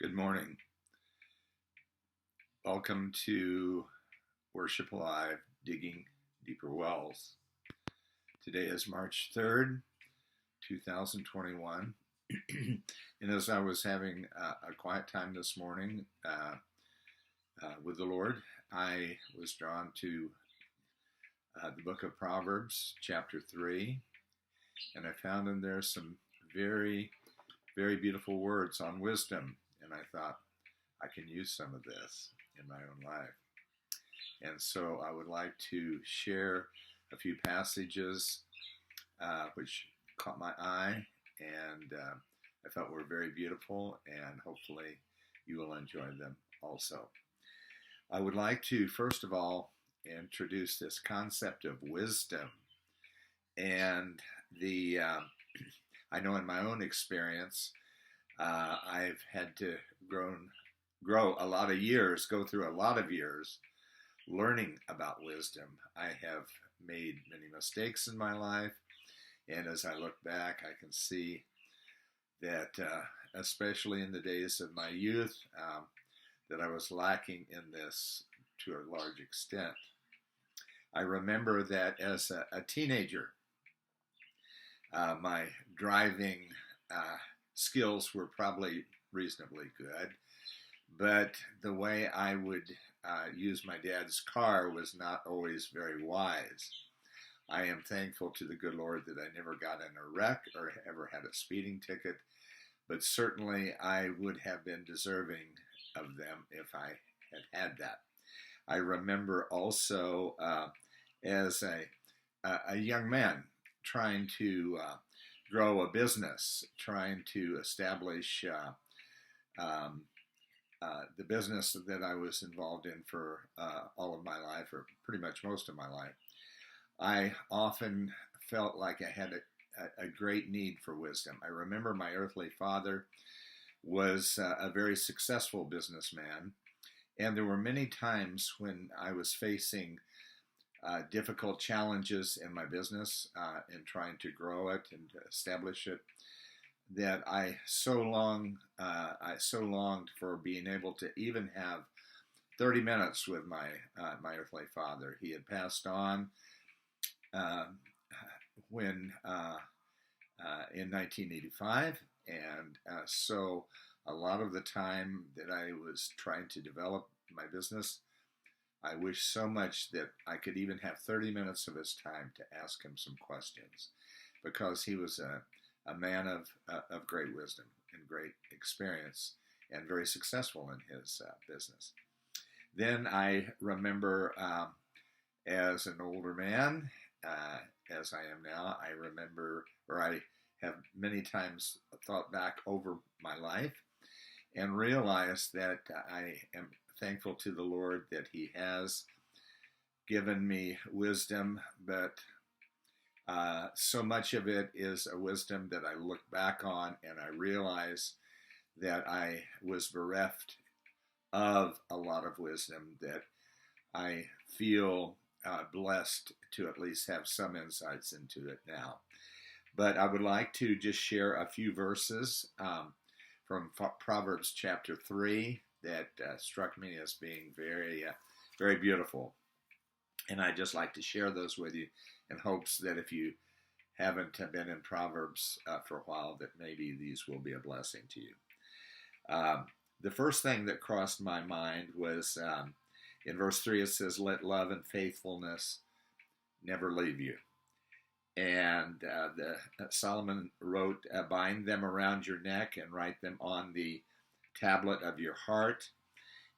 Good morning. Welcome to Worship Alive, Digging Deeper Wells. Today is March 3rd, 2021. And as I was having a quiet time this morning with the Lord, I was drawn to the book of Proverbs, chapter 3, and I found in there some very, very beautiful words on wisdom. And I thought, I can use some of this in my own life. And so I would like to share a few passages which caught my eye and I thought were very beautiful, and hopefully you will enjoy them also. I would like to, first of all, introduce this concept of wisdom. And I know in my own experience, I've had to go through a lot of years learning about wisdom. I have made many mistakes in my life, and as I look back, I can see that, especially in the days of my youth, that I was lacking in this to a large extent. I remember that as a teenager, my driving skills were probably reasonably good, but the way I would use my dad's car was not always very wise. I am thankful to the good Lord that I never got in a wreck or ever had a speeding ticket, but certainly I would have been deserving of them if I had that. I remember also as a young man trying to grow a business, trying to establish the business that I was involved in for all of my life, or pretty much most of my life. I often felt like I had a great need for wisdom. I remember my earthly father was a very successful businessman, and there were many times when I was facing difficult challenges in my business in trying to grow it and establish it, that I so longed for being able to even have 30 minutes with my earthly father. He had passed on when in 1985, and so a lot of the time that I was trying to develop my business, I wish so much that I could even have 30 minutes of his time to ask him some questions, because he was a man of great wisdom and great experience and very successful in his business. Then I remember as an older man, as I am now, I remember, or I have many times thought back over my life and realized that I am thankful to the Lord that He has given me wisdom, but so much of it is a wisdom that I look back on and I realize that I was bereft of a lot of wisdom, that I feel blessed to at least have some insights into it now. But I would like to just share a few verses from Proverbs chapter 3 that struck me as being very, very beautiful. And I'd just like to share those with you in hopes that if you haven't been in Proverbs for a while, that maybe these will be a blessing to you. The first thing that crossed my mind was in verse 3, it says, "Let love and faithfulness never leave you." And Solomon wrote, "Bind them around your neck and write them on the tablet of your heart,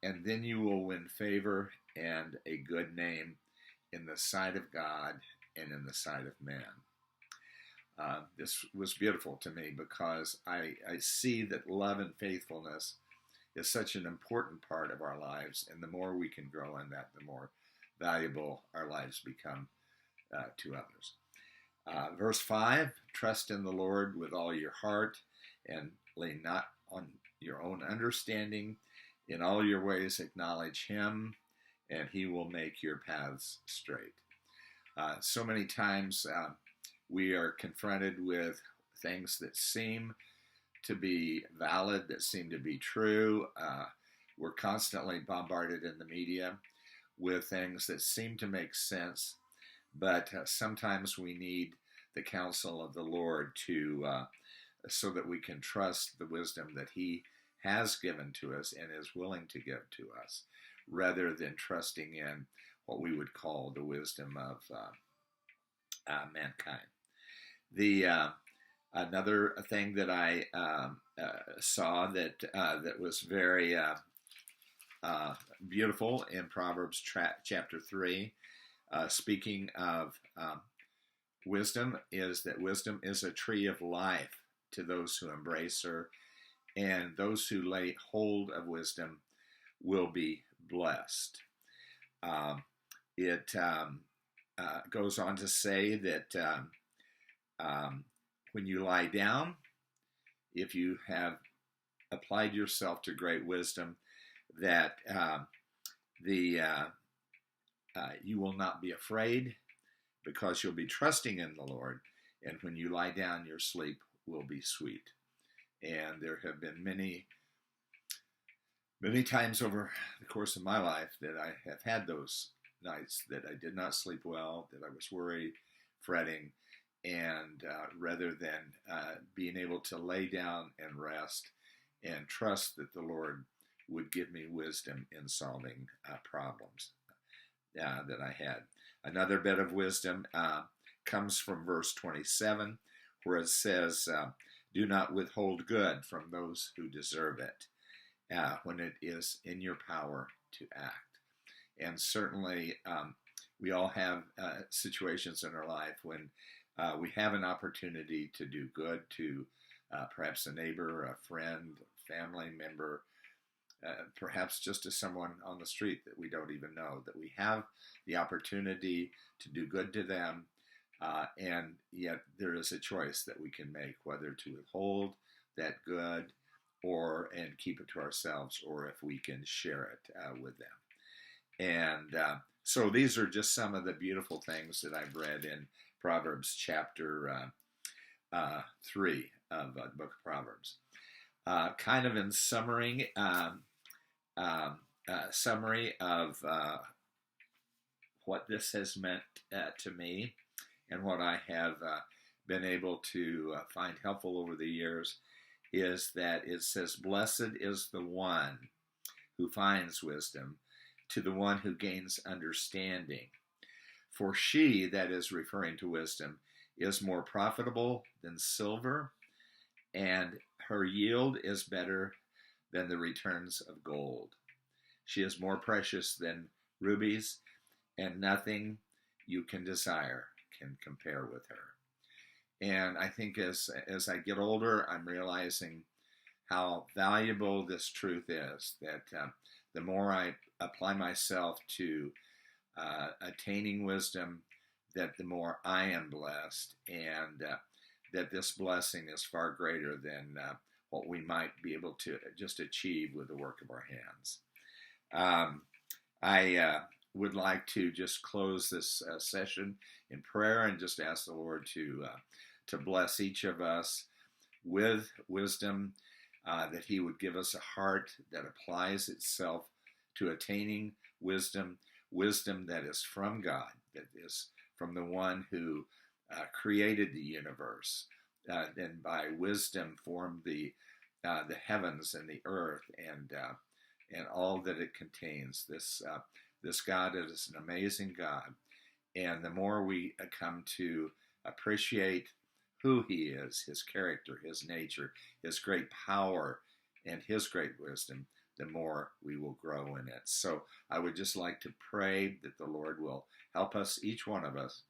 and then you will win favor and a good name in the sight of God and in the sight of man." This was beautiful to me because I see that love and faithfulness is such an important part of our lives, and the more we can grow in that, the more valuable our lives become to others. Verse 5, "Trust in the Lord with all your heart and lean not on your own understanding. In all your ways acknowledge Him, and He will make your paths straight." So many times we are confronted with things that seem to be valid, that seem to be true. We're constantly bombarded in the media with things that seem to make sense, but sometimes we need the counsel of the Lord to so that we can trust the wisdom that He has given to us and is willing to give to us, rather than trusting in what we would call the wisdom of mankind. The another thing that I saw that was very beautiful in Proverbs chapter 3, speaking of wisdom, is that wisdom is a tree of life to those who embrace her, and those who lay hold of wisdom will be blessed. It goes on to say that when you lie down, if you have applied yourself to great wisdom, that you will not be afraid, because you'll be trusting in the Lord, and when you lie down, your sleep will be sweet. And there have been many times over the course of my life that I have had those nights that I did not sleep well, that I was worried, fretting, and rather than being able to lay down and rest and trust that the Lord would give me wisdom in solving problems that I had. Another bit of wisdom comes from verse 27, where it says, do not withhold good from those who deserve it when it is in your power to act. And certainly we all have situations in our life when we have an opportunity to do good to perhaps a neighbor, a friend, family member, perhaps just to someone on the street that we don't even know, that we have the opportunity to do good to them, and yet there is a choice that we can make, whether to withhold that good and keep it to ourselves, or if we can share it with them. And so these are just some of the beautiful things that I've read in Proverbs chapter 3 of the book of Proverbs. Kind of in summary of what this has meant to me, and what I have been able to find helpful over the years, is that it says, blessed is the one who finds wisdom, to the one who gains understanding. For she, that is referring to wisdom, is more profitable than silver, and her yield is better than the returns of gold. She is more precious than rubies, and nothing you can desire can compare with her. And I think as I get older, I'm realizing how valuable this truth is, that the more I apply myself to attaining wisdom, that the more I am blessed, and that this blessing is far greater than what we might be able to just achieve with the work of our hands. I would like to just close this session in prayer and just ask the Lord to bless each of us with wisdom, that He would give us a heart that applies itself to attaining wisdom that is from God, that is from the one who created the universe, and by wisdom formed the heavens and the earth and all that it contains. This God is an amazing God, and the more we come to appreciate who He is, His character, His nature, His great power, and His great wisdom, the more we will grow in it. So I would just like to pray that the Lord will help us, each one of us,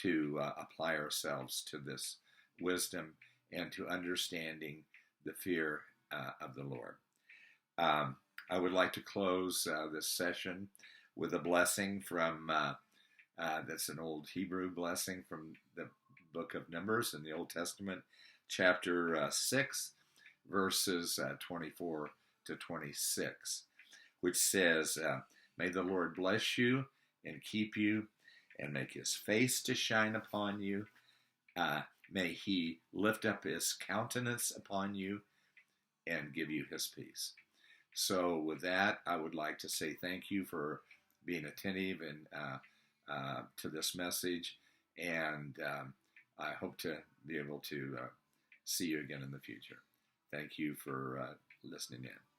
to apply ourselves to this wisdom and to understanding the fear of the Lord. I would like to close this session with a blessing from, that's an old Hebrew blessing from the book of Numbers in the Old Testament, chapter 6, verses 24 to 26, which says, may the Lord bless you and keep you, and make His face to shine upon you, may he lift up his countenance upon you and give you his peace. So with that, I would like to say thank you for being attentive and to this message, and I hope to be able to see you again in the future. Thank you for listening in.